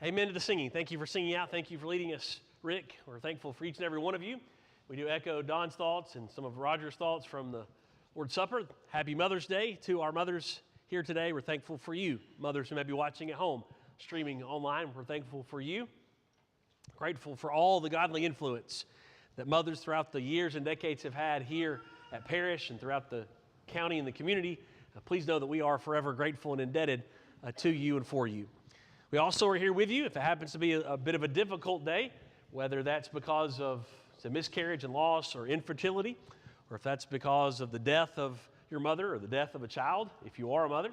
Amen to the singing. Thank you for singing out. Thank you for leading us, Rick. We're thankful for each and every one of you. We do echo Don's thoughts and some of Roger's thoughts from the Lord's Supper. Happy Mother's Day to our mothers here today. We're thankful for you, mothers who may be watching at home, streaming online. We're thankful for you. Grateful for all the godly influence that mothers throughout the years and decades have had here at Parish and throughout the county and the community. Please know that we are forever grateful and indebted to you and for you. We also are here with you if it happens to be a bit of a difficult day, whether that's because of a miscarriage and loss or infertility, or if that's because of the death of your mother or the death of a child, if you are a mother,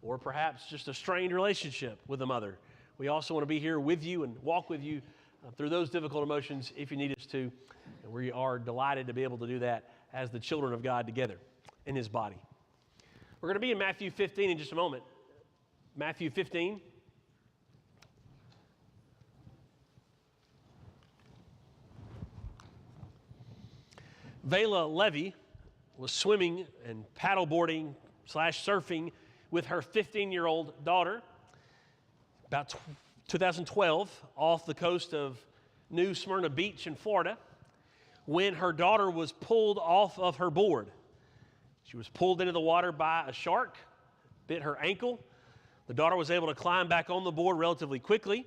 or perhaps just a strained relationship with a mother. We also want to be here with you and walk with you through those difficult emotions if you need us to. And we are delighted to be able to do that as the children of God together in His body. We're going to be in Matthew 15 in just a moment. Matthew 15. Vela Levy was swimming and paddleboarding / surfing with her 15-year-old daughter about 2012 off the coast of New Smyrna Beach in Florida when her daughter was pulled off of her board. She was pulled into the water by a shark, bit her ankle. The daughter was able to climb back on the board relatively quickly,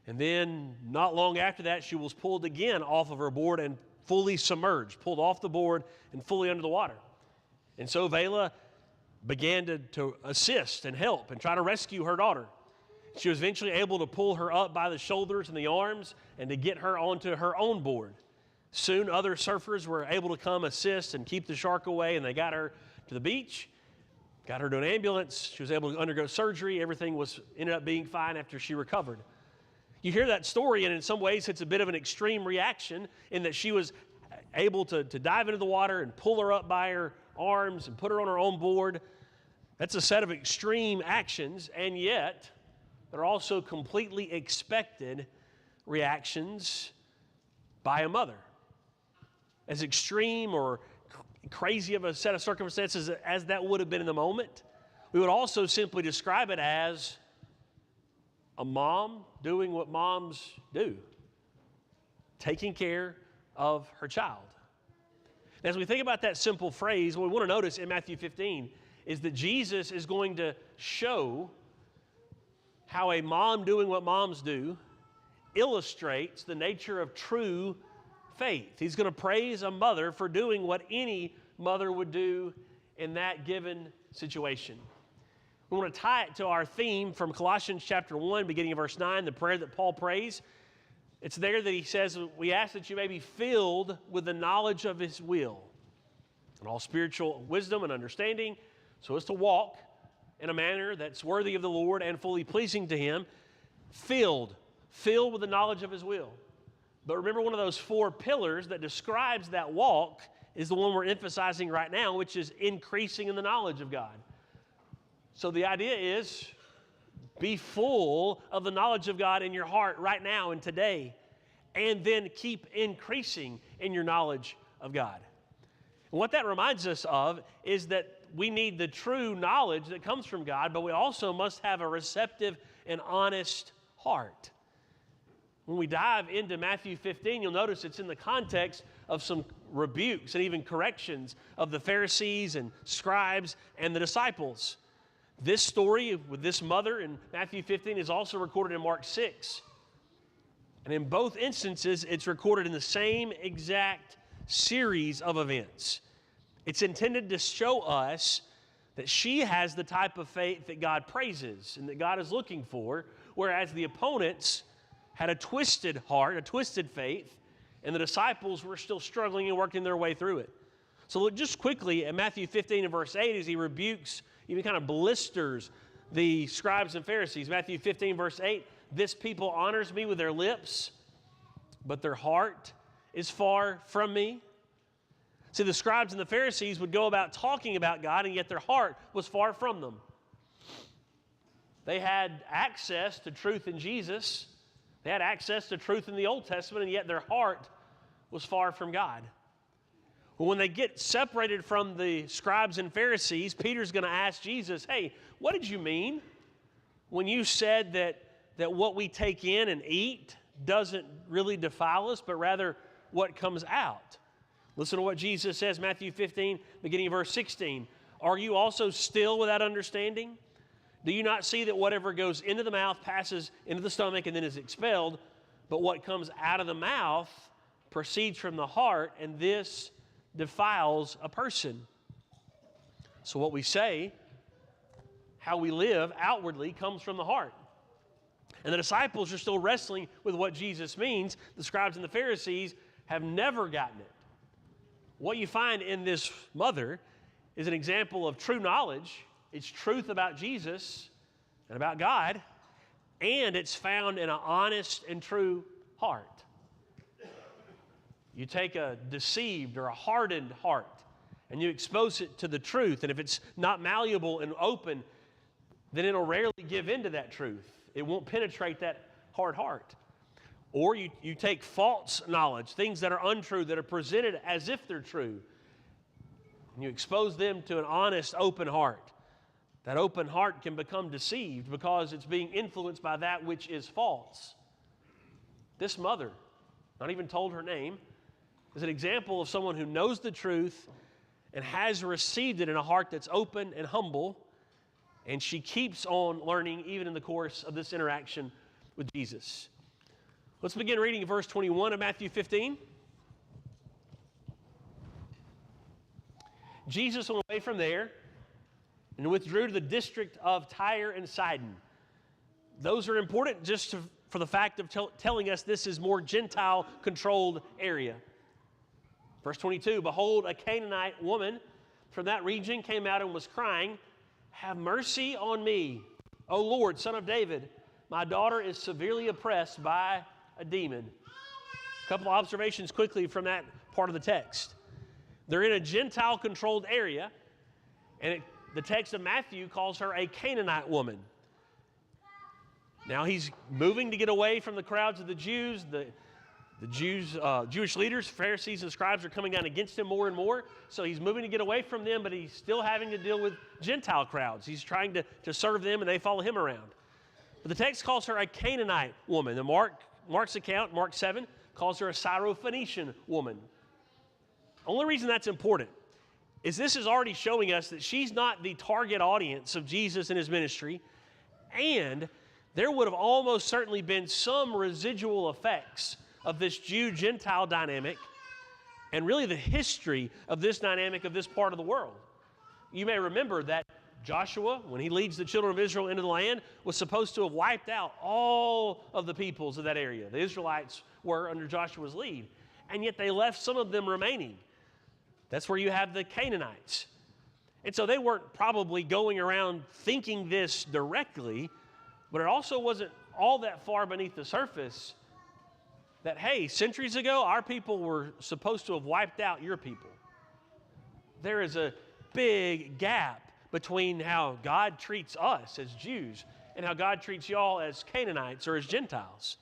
and then not long after that she was pulled again off of her board and fully submerged, pulled off the board and fully under the water. And so Vela began to assist and help and try to rescue her daughter. She was eventually able to pull her up by the shoulders and the arms and to get her onto her own board. Soon other surfers were able to come assist and keep the shark away, and they got her to the beach, got her to an ambulance. She was able to undergo surgery. Everything ended up being fine after she recovered. You hear that story, and in some ways it's a bit of an extreme reaction in that she was able to dive into the water and pull her up by her arms and put her on her own board. That's a set of extreme actions, and yet they're also completely expected reactions by a mother. As extreme or crazy of a set of circumstances as that would have been in the moment, we would also simply describe it as a mom doing what moms do, taking care of her child. And as we think about that simple phrase, what we want to notice in Matthew 15 is that Jesus is going to show how a mom doing what moms do illustrates the nature of true faith. He's going to praise a mother for doing what any mother would do in that given situation. We want to tie it to our theme from Colossians chapter 1, beginning of verse 9, the prayer that Paul prays. It's there that he says, we ask that you may be filled with the knowledge of His will and all spiritual wisdom and understanding, so as to walk in a manner that's worthy of the Lord and fully pleasing to Him, filled with the knowledge of His will. But remember, one of those four pillars that describes that walk is the one we're emphasizing right now, which is increasing in the knowledge of God. So the idea is, be full of the knowledge of God in your heart right now and today, and then keep increasing in your knowledge of God. And what that reminds us of is that we need the true knowledge that comes from God, but we also must have a receptive and honest heart. When we dive into Matthew 15, you'll notice it's in the context of some rebukes and even corrections of the Pharisees and scribes and the disciples. This story with this mother in Matthew 15 is also recorded in Mark 6. And in both instances, it's recorded in the same exact series of events. It's intended to show us that she has the type of faith that God praises and that God is looking for, whereas the opponents had a twisted heart, a twisted faith, and the disciples were still struggling and working their way through it. So look just quickly at Matthew 15 and verse 8 as he rebukes, even kind of blisters the scribes and Pharisees. Matthew 15 verse 8, this people honors me with their lips, but their heart is far from me. See, the scribes and the Pharisees would go about talking about God, and yet their heart was far from them. They had access to truth in Jesus. They had access to truth in the Old Testament, and yet their heart was far from God. Well, when they get separated from the scribes and Pharisees, Peter's going to ask Jesus, hey, what did you mean when you said that that what we take in and eat doesn't really defile us, but rather what comes out. Listen to what Jesus says, Matthew 15, beginning of verse 16. Are you also still without understanding? Do you not see that whatever goes into the mouth passes into the stomach and then is expelled, but what comes out of the mouth proceeds from the heart, and this defiles a person? So what we say, how we live outwardly, comes from the heart. And the disciples are still wrestling with what Jesus means. The scribes and the Pharisees have never gotten it. What you find in this mother is an example of true knowledge. It's truth about Jesus and about God, and it's found in an honest and true heart. You take a deceived or a hardened heart and you expose it to the truth, and if it's not malleable and open, then it'll rarely give in to that truth. It won't penetrate that hard heart. Or you take false knowledge, things that are untrue, that are presented as if they're true, and you expose them to an honest, open heart. That open heart can become deceived because it's being influenced by that which is false. This mother, not even told her name, is an example of someone who knows the truth and has received it in a heart that's open and humble, and she keeps on learning even in the course of this interaction with Jesus. Let's begin reading verse 21 of Matthew 15. Jesus went away from there and withdrew to the district of Tyre and Sidon. Those are important just for the fact of telling us this is more Gentile-controlled area. Verse 22, behold, a Canaanite woman from that region came out and was crying, have mercy on me, O Lord, Son of David. My daughter is severely oppressed by a demon. A couple of observations quickly from that part of the text. They're in a Gentile-controlled area, and the text of Matthew calls her a Canaanite woman. Now he's moving to get away from the crowds of the Jews. The Jewish leaders, Pharisees and scribes are coming down against him more and more. So he's moving to get away from them, but he's still having to deal with Gentile crowds. He's trying to serve them, and they follow him around. But the text calls her a Canaanite woman. And Mark's account, Mark 7, calls her a Syrophoenician woman. Only reason that's important is this is already showing us that she's not the target audience of Jesus and his ministry, and there would have almost certainly been some residual effects of this Jew-Gentile dynamic and really the history of this dynamic of this part of the world. You may remember that Joshua, when he leads the children of Israel into the land, was supposed to have wiped out all of the peoples of that area. The Israelites were under Joshua's lead, and yet they left some of them remaining. That's where you have the Canaanites. And so they weren't probably going around thinking this directly, but it also wasn't all that far beneath the surface that, hey, centuries ago, our people were supposed to have wiped out your people. There is a big gap between how God treats us as Jews and how God treats y'all as Canaanites or as Gentiles.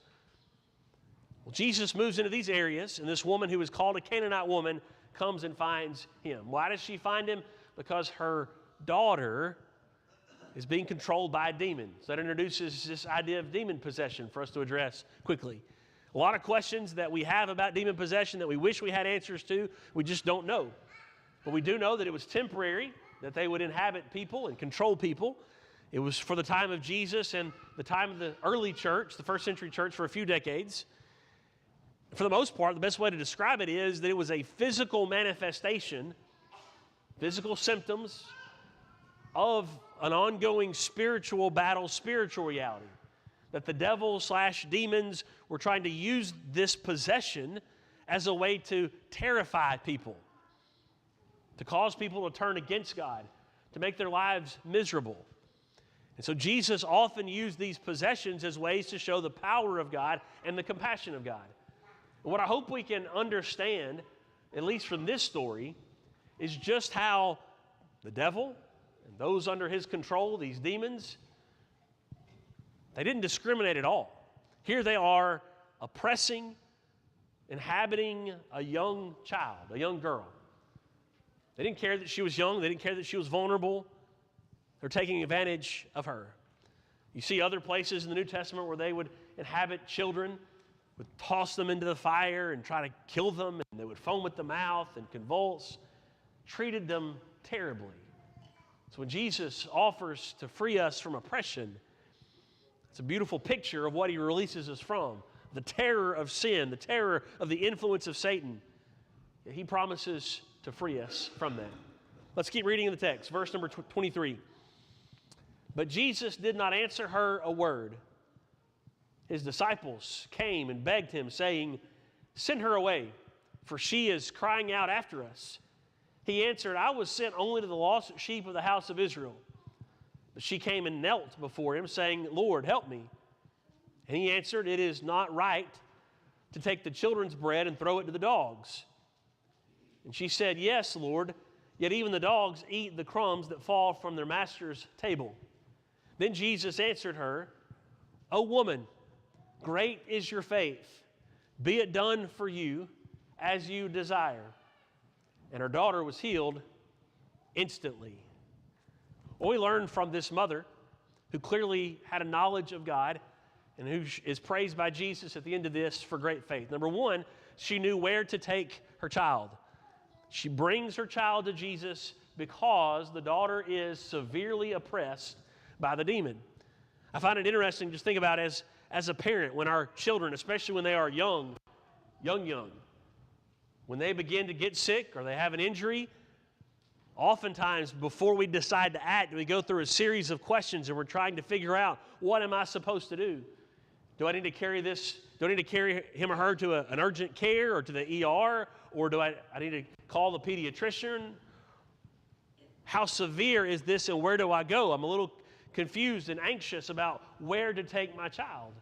Well, Jesus moves into these areas, and this woman who is called a Canaanite woman comes and finds him. Why does she find him? Because her daughter is being controlled by a demon. So that introduces this idea of demon possession for us to address quickly. A lot of questions that we have about demon possession that we wish we had answers to, we just don't know. But we do know that it was temporary, that they would inhabit people and control people. It was for the time of Jesus and the time of the early church, the first century church, for a few decades. For the most part, the best way to describe it is that it was a physical manifestation, physical symptoms of an ongoing spiritual battle, spiritual reality. That the devil/demons were trying to use this possession as a way to terrify people, to cause people to turn against God, to make their lives miserable. And so Jesus often used these possessions as ways to show the power of God and the compassion of God. And what I hope we can understand, at least from this story, is just how the devil and those under his control, these demons, they didn't discriminate at all. Here they are oppressing, inhabiting a young child, a young girl. They didn't care that she was young. They didn't care that she was vulnerable. They're taking advantage of her. You see other places in the New Testament where they would inhabit children, would toss them into the fire and try to kill them, and they would foam at the mouth and convulse, treated them terribly. So when Jesus offers to free us from oppression, it's a beautiful picture of what he releases us from. The terror of sin, the terror of the influence of Satan. He promises to free us from that. Let's keep reading in the text. Verse number 23. But Jesus did not answer her a word. His disciples came and begged him, saying, "Send her away, for she is crying out after us." He answered, "I was sent only to the lost sheep of the house of Israel." But she came and knelt before him, saying, "Lord, help me." And he answered, "It is not right to take the children's bread and throw it to the dogs." And she said, "Yes, Lord, yet even the dogs eat the crumbs that fall from their master's table." Then Jesus answered her, "O woman, great is your faith. Be it done for you as you desire." And her daughter was healed instantly. What we learn from this mother, who clearly had a knowledge of God and who is praised by Jesus at the end of this for great faith. Number one, she knew where to take her child. She brings her child to Jesus because the daughter is severely oppressed by the demon. I find it interesting to just think about as a parent, when our children, especially when they are young, when they begin to get sick or they have an injury, oftentimes before we decide to act, we go through a series of questions and we're trying to figure out, what am I supposed to do? Do I need to carry this? Do I need to carry him or her to an urgent care or to the ER? Or do I need to call the pediatrician? How severe is this and where do I go? I'm a little confused and anxious about where to take my child.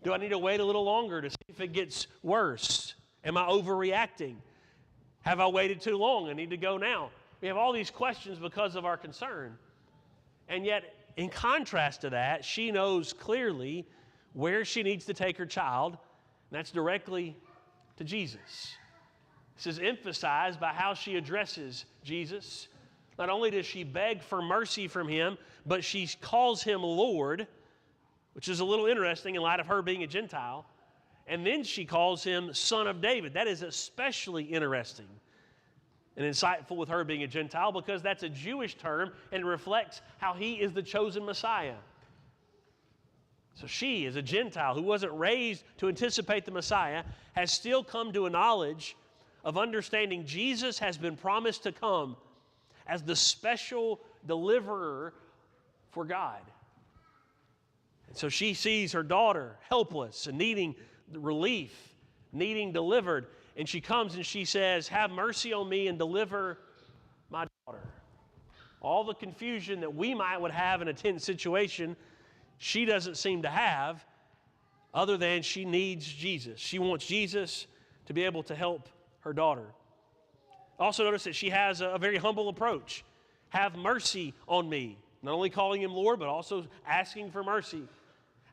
Do I need to wait a little longer to see if it gets worse? Am I overreacting? Have I waited too long? I need to go now. We have all these questions because of our concern. And yet, in contrast to that, she knows clearly where she needs to take her child, and that's directly to Jesus. This is emphasized by how she addresses Jesus. Not only does she beg for mercy from him, but she calls him Lord, which is a little interesting in light of her being a Gentile. And then she calls him Son of David. That is especially interesting and insightful with her being a Gentile, because that's a Jewish term and it reflects how he is the chosen Messiah. So she, as a Gentile who wasn't raised to anticipate the Messiah, has still come to a knowledge of understanding Jesus has been promised to come as the special deliverer for God. And so she sees her daughter helpless and needing relief, needing delivered. And she comes and she says, "Have mercy on me and deliver my daughter." All the confusion that we would have in a tense situation, she doesn't seem to have, other than she needs Jesus. She wants Jesus to be able to help her daughter. Also notice that she has a very humble approach. Have mercy on me. Not only calling him Lord, but also asking for mercy.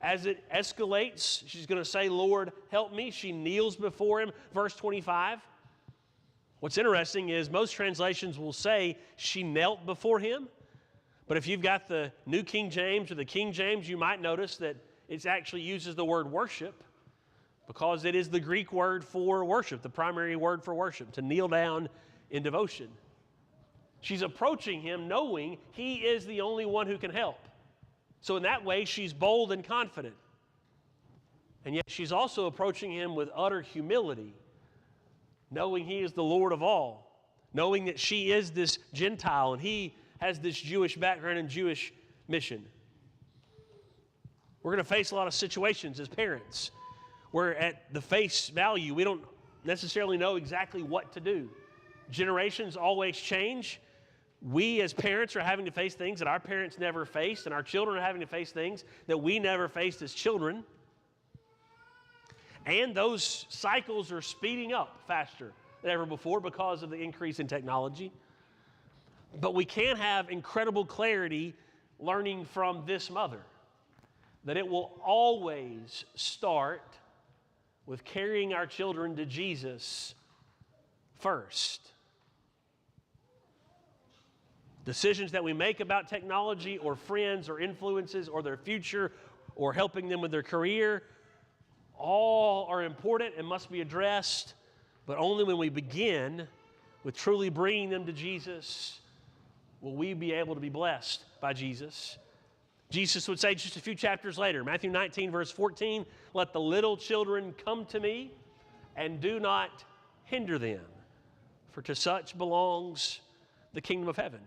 As it escalates, she's going to say, "Lord, help me." She kneels before him. Verse 25. What's interesting is most translations will say she knelt before him. But if you've got the New King James or the King James, you might notice that it actually uses the word worship, because it is the Greek word for worship, the primary word for worship, to kneel down in devotion. She's approaching him knowing he is the only one who can help. So in that way, she's bold and confident. And yet she's also approaching him with utter humility, knowing he is the Lord of all, knowing that she is this Gentile and he has this Jewish background and Jewish mission. We're going to face a lot of situations as parents where at the face value, we don't necessarily know exactly what to do. Generations always change. We as parents are having to face things that our parents never faced, and our children are having to face things that we never faced as children. And those cycles are speeding up faster than ever before because of the increase in technology. But we can have incredible clarity learning from this mother that it will always start with carrying our children to Jesus first. Decisions that we make about technology or friends or influences or their future or helping them with their career, all are important and must be addressed, but only when we begin with truly bringing them to Jesus will we be able to be blessed by Jesus. Jesus would say just a few chapters later, Matthew 19, verse 14, "Let the little children come to me, and do not hinder them, for to such belongs the kingdom of heaven."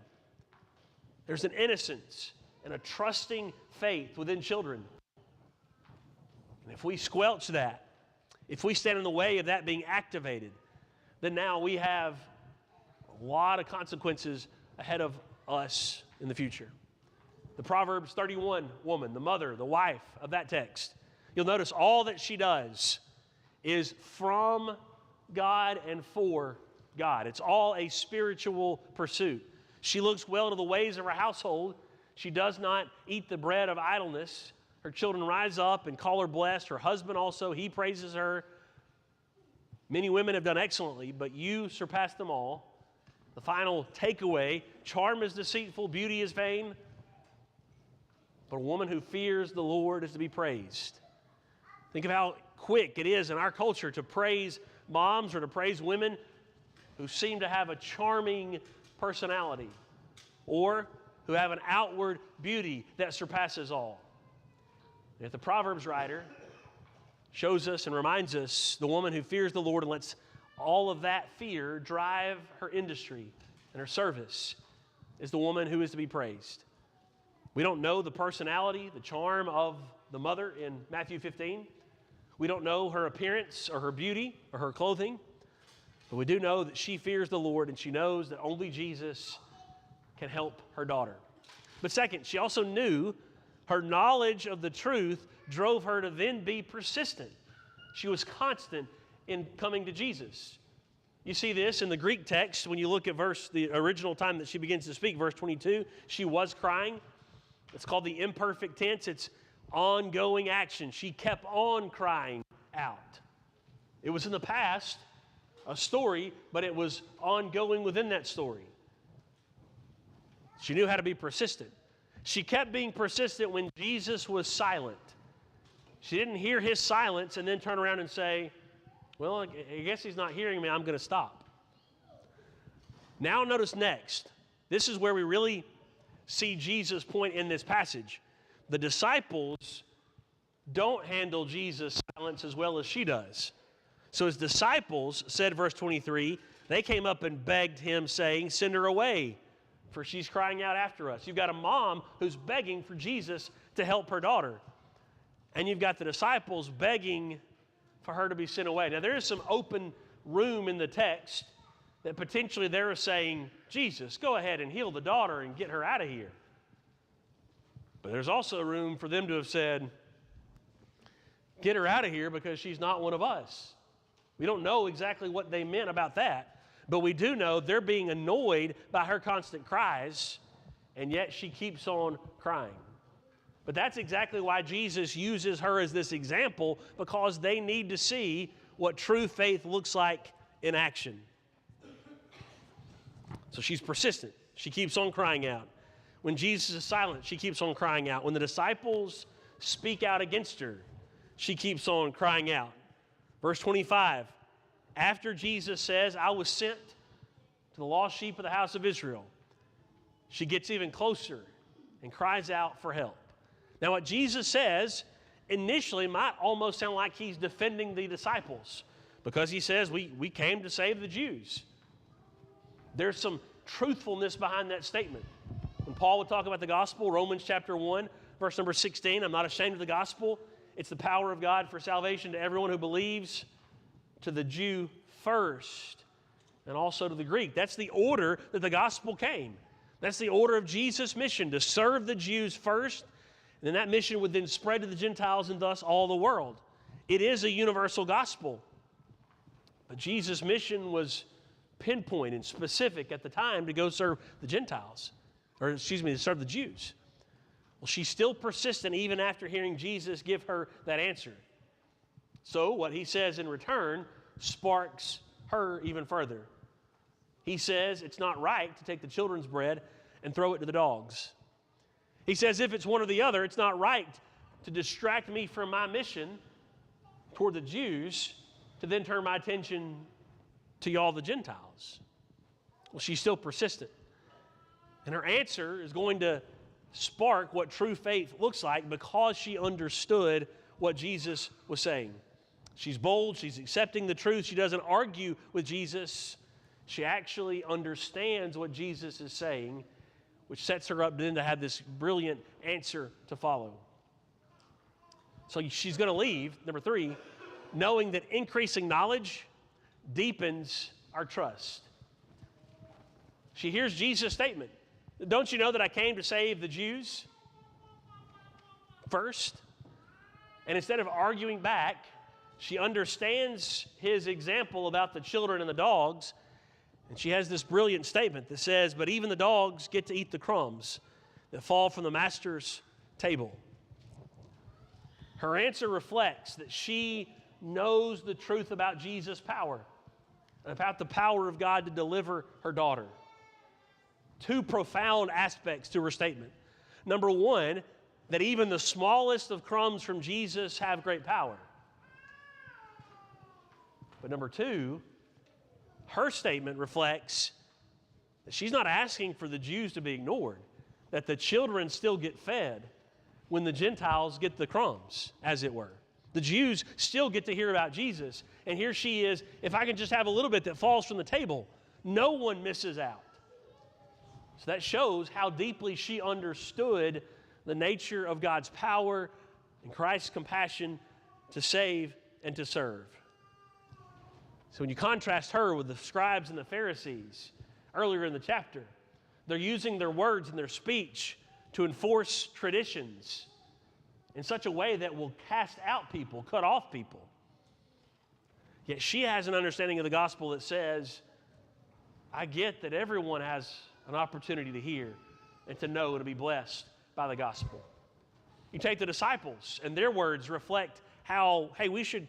There's an innocence and a trusting faith within children. And if we squelch that, if we stand in the way of that being activated, then now we have a lot of consequences ahead of us in the future. The Proverbs 31 woman, the mother, the wife of that text, you'll notice all that she does is from God and for God. It's all a spiritual pursuit. She looks well to the ways of her household. She does not eat the bread of idleness. Her children rise up and call her blessed. Her husband also, he praises her. Many women have done excellently, but you surpass them all. The final takeaway, charm is deceitful, beauty is vain, but a woman who fears the Lord is to be praised. Think of how quick it is in our culture to praise moms or to praise women who seem to have a charming personality or who have an outward beauty that surpasses all. And if the Proverbs writer shows us and reminds us the woman who fears the Lord and lets all of that fear drive her industry and her service is the woman who is to be praised. We don't know the personality, the charm of the mother in Matthew 15. We don't know her appearance or her beauty or her clothing, but we do know that she fears the Lord and she knows that only Jesus can help her daughter. But second, she also knew her knowledge of the truth drove her to then be persistent. She was constant in coming to Jesus. You see this in the Greek text when you look at the original time that she begins to speak, verse 22, she was crying. It's called the imperfect tense. It's ongoing action. She kept on crying out. It was in the past, a story, but it was ongoing within that story. She knew how to be persistent. She kept being persistent when Jesus was silent. She didn't hear his silence and then turn around and say, well, I guess he's not hearing me, I'm going to stop. Now notice next, this is where we really see Jesus' point in this passage. The disciples don't handle Jesus' silence as well as she does. So his disciples said, verse 23, they came up and begged him, saying, send her away, for she's crying out after us. You've got a mom who's begging for Jesus to help her daughter. And you've got the disciples begging for her to be sent away. Now, there is some open room in the text that potentially they're saying, Jesus, go ahead and heal the daughter and get her out of here. But there's also room for them to have said, get her out of here because she's not one of us. We don't know exactly what they meant about that, but we do know they're being annoyed by her constant cries, and yet she keeps on crying. But that's exactly why Jesus uses her as this example, because they need to see what true faith looks like in action. So she's persistent. She keeps on crying out. When Jesus is silent, she keeps on crying out. When the disciples speak out against her, she keeps on crying out. Verse 25, after Jesus says, I was sent to the lost sheep of the house of Israel, she gets even closer and cries out for help. Now, what Jesus says initially might almost sound like he's defending the disciples, because he says, we came to save the Jews. There's some truthfulness behind that statement. When Paul would talk about the gospel, Romans chapter 1, verse number 16, I'm not ashamed of the gospel. It's the power of God for salvation to everyone who believes, to the Jew first, and also to the Greek. That's the order that the gospel came. That's the order of Jesus' mission, to serve the Jews first, and then that mission would then spread to the Gentiles and thus all the world. It is a universal gospel. But Jesus' mission was pinpoint and specific at the time to go serve the Gentiles, to serve the Jews. Well, she's still persistent even after hearing Jesus give her that answer. So what he says in return sparks her even further. He says it's not right to take the children's bread and throw it to the dogs. He says if it's one or the other, it's not right to distract me from my mission toward the Jews to then turn my attention to y'all, the Gentiles. Well, she's still persistent. And her answer is going to spark what true faith looks like because she understood what Jesus was saying. She's bold. She's accepting the truth. She doesn't argue with Jesus. She actually understands what Jesus is saying, which sets her up then to have this brilliant answer to follow. So she's going to leave, number 3, knowing that increasing knowledge deepens our trust. She hears Jesus' statement. Don't you know that I came to save the Jews first? And instead of arguing back, she understands his example about the children and the dogs, and she has this brilliant statement that says, but even the dogs get to eat the crumbs that fall from the master's table. Her answer reflects that she knows the truth about Jesus' power, and about the power of God to deliver her daughter. 2 profound aspects to her statement. Number 1, that even the smallest of crumbs from Jesus have great power. But number 2, her statement reflects that she's not asking for the Jews to be ignored, that the children still get fed when the Gentiles get the crumbs, as it were. The Jews still get to hear about Jesus, and here she is, if I can just have a little bit that falls from the table, no one misses out. So that shows how deeply she understood the nature of God's power and Christ's compassion to save and to serve. So when you contrast her with the scribes and the Pharisees earlier in the chapter, they're using their words and their speech to enforce traditions in such a way that will cast out people, cut off people. Yet she has an understanding of the gospel that says, I get that everyone has an opportunity to hear and to know and to be blessed by the gospel. You take the disciples, and their words reflect how, hey, we should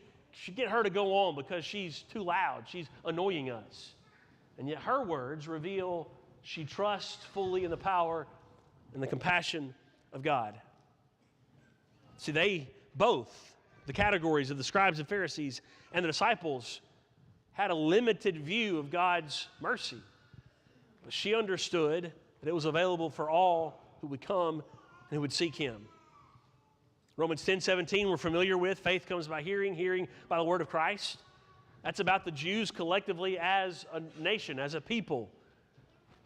get her to go on because she's too loud. She's annoying us. And yet her words reveal she trusts fully in the power and the compassion of God. See, they both, the categories of the scribes and Pharisees and the disciples, had a limited view of God's mercy. But she understood that it was available for all who would come and who would seek him. Romans 10:17 we're familiar with. Faith comes by hearing, hearing by the word of Christ. That's about the Jews collectively as a nation, as a people.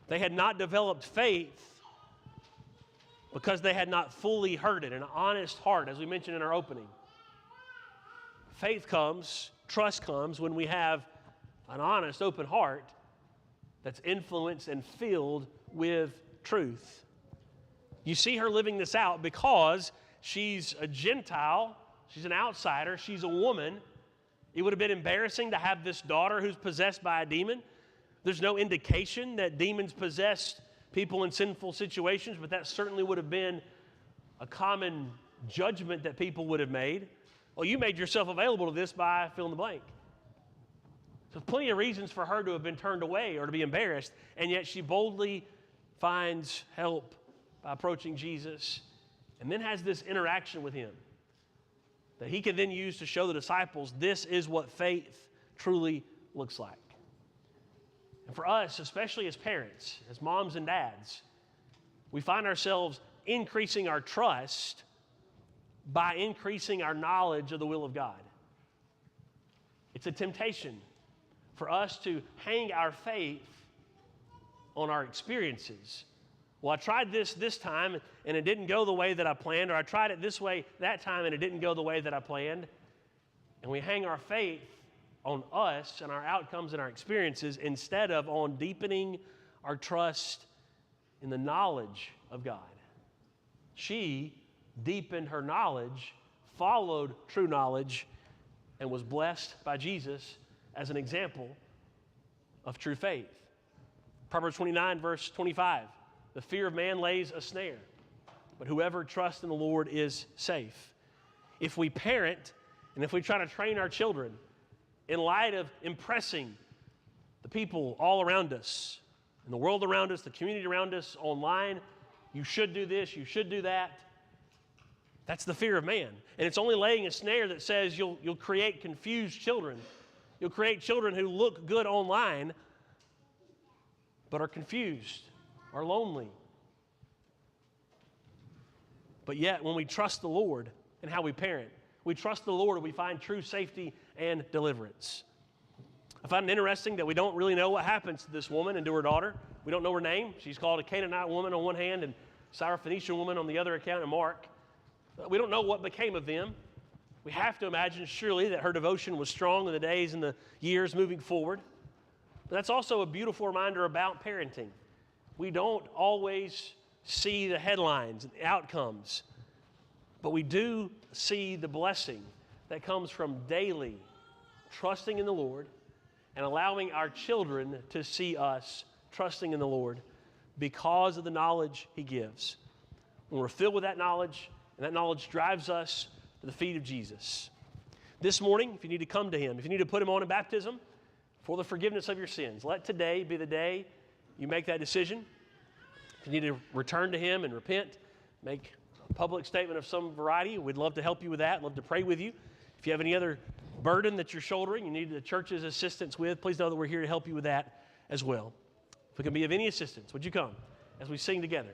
They had not developed faith because they had not fully heard it, an honest heart, as we mentioned in our opening. Faith comes, trust comes when we have an honest, open heart that's influenced and filled with truth. You see her living this out because she's a Gentile, she's an outsider, she's a woman. It would have been embarrassing to have this daughter who's possessed by a demon. There's no indication that demons possessed people in sinful situations, but that certainly would have been a common judgment that people would have made. Well, you made yourself available to this by fill in the blank. So plenty of reasons for her to have been turned away or to be embarrassed, and yet she boldly finds help by approaching Jesus and then has this interaction with him that he can then use to show the disciples this is what faith truly looks like. And for us, especially as parents, as moms and dads, we find ourselves increasing our trust by increasing our knowledge of the will of God. It's a temptation for us to hang our faith on our experiences. Well, I tried this time and it didn't go the way that I planned, or I tried it this way that time and it didn't go the way that I planned. And we hang our faith on us and our outcomes and our experiences instead of on deepening our trust in the knowledge of God. She deepened her knowledge, followed true knowledge, and was blessed by Jesus as an example of true faith. Proverbs 29, verse 25. The fear of man lays a snare, but whoever trusts in the Lord is safe. If we parent and if we try to train our children in light of impressing the people all around us, in the world around us, the community around us, online. You should do this, you should do that. That's the fear of man. And it's only laying a snare that says you'll create confused children. You'll create children who look good online, but are confused, are lonely. But yet, when we trust the Lord in how we parent, we trust the Lord and we find true safety and deliverance. I find it interesting that we don't really know what happens to this woman and to her daughter. We don't know her name. She's called a Canaanite woman on one hand and Syrophoenician woman on the other account in Mark. We don't know what became of them. We have to imagine, surely, that her devotion was strong in the days and the years moving forward. But that's also a beautiful reminder about parenting. We don't always see the headlines and the outcomes, but we do see the blessing that comes from daily trusting in the Lord and allowing our children to see us trusting in the Lord because of the knowledge He gives. When we're filled with that knowledge, and that knowledge drives us to the feet of Jesus. This morning, if you need to come to Him, if you need to put Him on in baptism for the forgiveness of your sins, let today be the day you make that decision. If you need to return to Him and repent, make a public statement of some variety, we'd love to help you with that, love to pray with you. If you have any other burden that you're shouldering, you need the church's assistance with, please know that we're here to help you with that as well. If we can be of any assistance, would you come as we sing together?